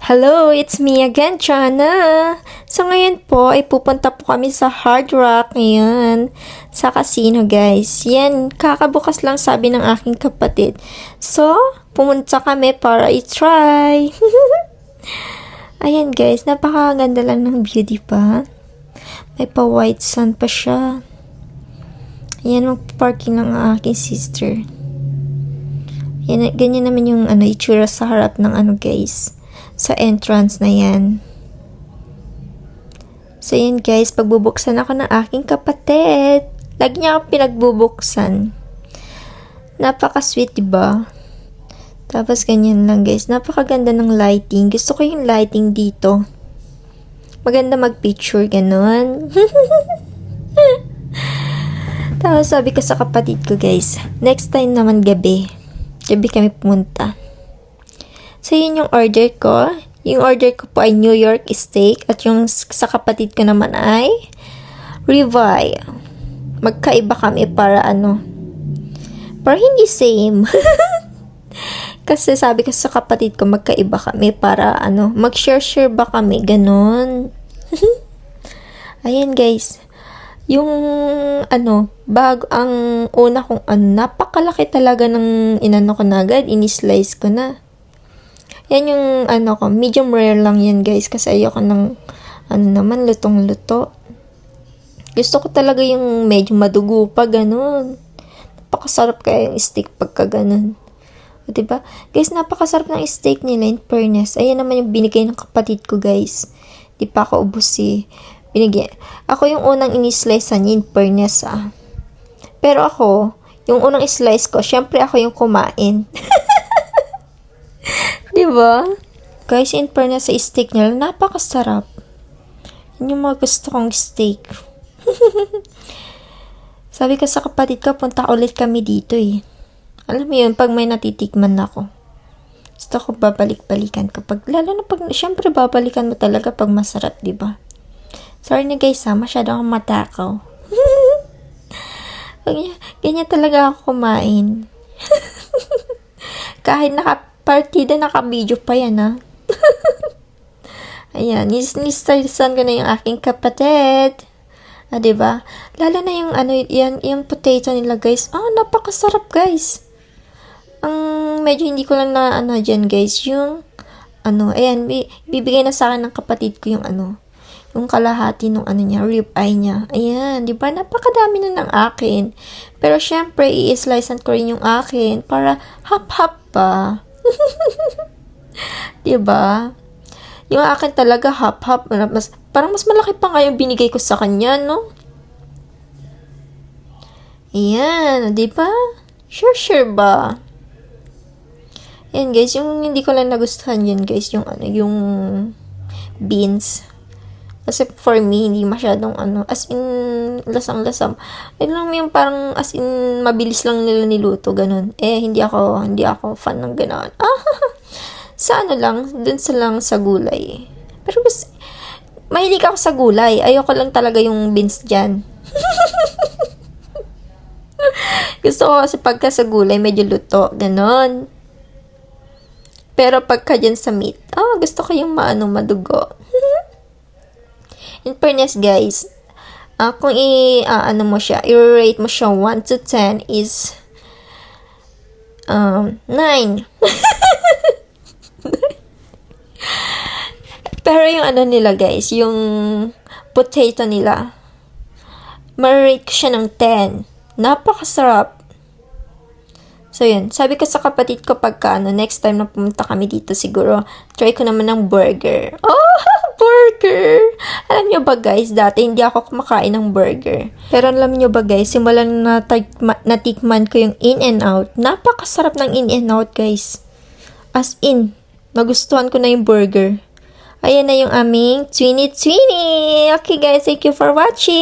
Hello, it's me again, Chana. So ngayon po ay pupunta po kami sa Hard Rock ngayon sa casino, guys. Yan, kakabukas lang sabi ng aking kapatid. So, pumunta kami para i-try. Ayan, guys, napakaganda lang ng view, di ba? May pa-white sun pa siya. Ayan, magpa-parking lang ang aking sister. Yan, ganyan naman yung itsura sa harap ng guys. Sa entrance na yan. So, yan guys, pagbubuksan ako ng aking kapatid. Lagi niya ako pinagbubuksan. Napaka-sweet, diba? Tapos, ganyan lang guys. Napakaganda ng lighting. Gusto ko yung lighting dito. Maganda mag-picture, ganun. Tapos, sabi ko sa kapatid ko guys, next time naman gabi. Gabi kami pumunta. So, yun yung order ko. Yung order ko po ay New York steak. At yung sa kapatid ko naman ay ribeye. Magkaiba kami para para hindi same. Kasi sabi ko sa kapatid ko, magkaiba kami para mag-share-share ba kami. Ganon. Ayan guys. Yung bago ang una kong napakalaki talaga ng inano ko na agad. Ini-slice ko na. Yan yung ko, medium rare lang yan guys kasi ayoko ng naman lutong-luto. Gusto ko talaga yung medyo madugo pa ganun. Napakasarap kaya yung steak pagka ganun. O, diba? Guys, napakasarap ng steak nila in fairness. Ayan naman yung binigay ng kapatid ko guys. Di pa ako ubos binigay. Ako yung unang ini-slice niya in fairness Pero ako, yung unang slice ko, syempre ako yung kumain. Diba? Guys, in fairness sa steak nila, napakasarap. Yun yung mga gusto kong steak. Sabi ko sa kapatid ko, punta ulit kami dito Alam mo yun, pag may natitikman ako. Gusto ko babalik-balikan kapag, lalo na pag, syempre babalikan mo talaga pag masarap, diba? Sorry na guys masyado akong matakaw. Ganyan talaga ako kumain. Kahit partida naka-video pa yan Ayan, nistarsan ko na yung aking kapatid. Diba? Lalo na yung yung potato nila guys. Napakasarap guys. Ang medyo hindi ko lang na dyan guys, yung ayan, bibigay na sa akin ng kapatid ko yung yung kalahati nung niya, rib eye niya. Ayan, diba? Napakadami na ng akin. Pero syempre, i-slicean ko rin yung akin para hap-hap pa. Diba? Yung akin talaga hap-hap. Parang mas malaki pa nga yung binigay ko sa kanya, no? Ayan, diba? Sure ba? Ayan guys, yung hindi ko lang nagustuhan yun guys, yung yung beans. Kasi for me, hindi masyadong as in, lasang-lasam. Alam mo yung parang as in, mabilis lang nila niluto, ganun. Hindi ako fan ng ganun. Sa dun sa gulay. Pero mahilig ako sa gulay. Ayoko lang talaga yung beans dyan. Gusto ko kasi pagka sa gulay, medyo luto, ganun. Pero pagka dyan sa meat, gusto ko yung madugo. In fairness guys, kung i-rate mo siya 1 to 10 is 9. Pero yung nila guys, yung potato nila, ma-rate ko siya ng 10. Napakasarap. So yun, sabi ko sa kapatid ko pagka next time na pumunta kami dito siguro, try ko naman ng burger. Burger! Alam nyo ba guys, dati hindi ako kumakain ng burger. Pero alam nyo ba guys, simulan na natikman ko yung In-N-Out. Napakasarap ng In-N-Out guys. As in, nagustuhan ko na yung burger. Ayan na yung aming Twinny. Okay guys, thank you for watching.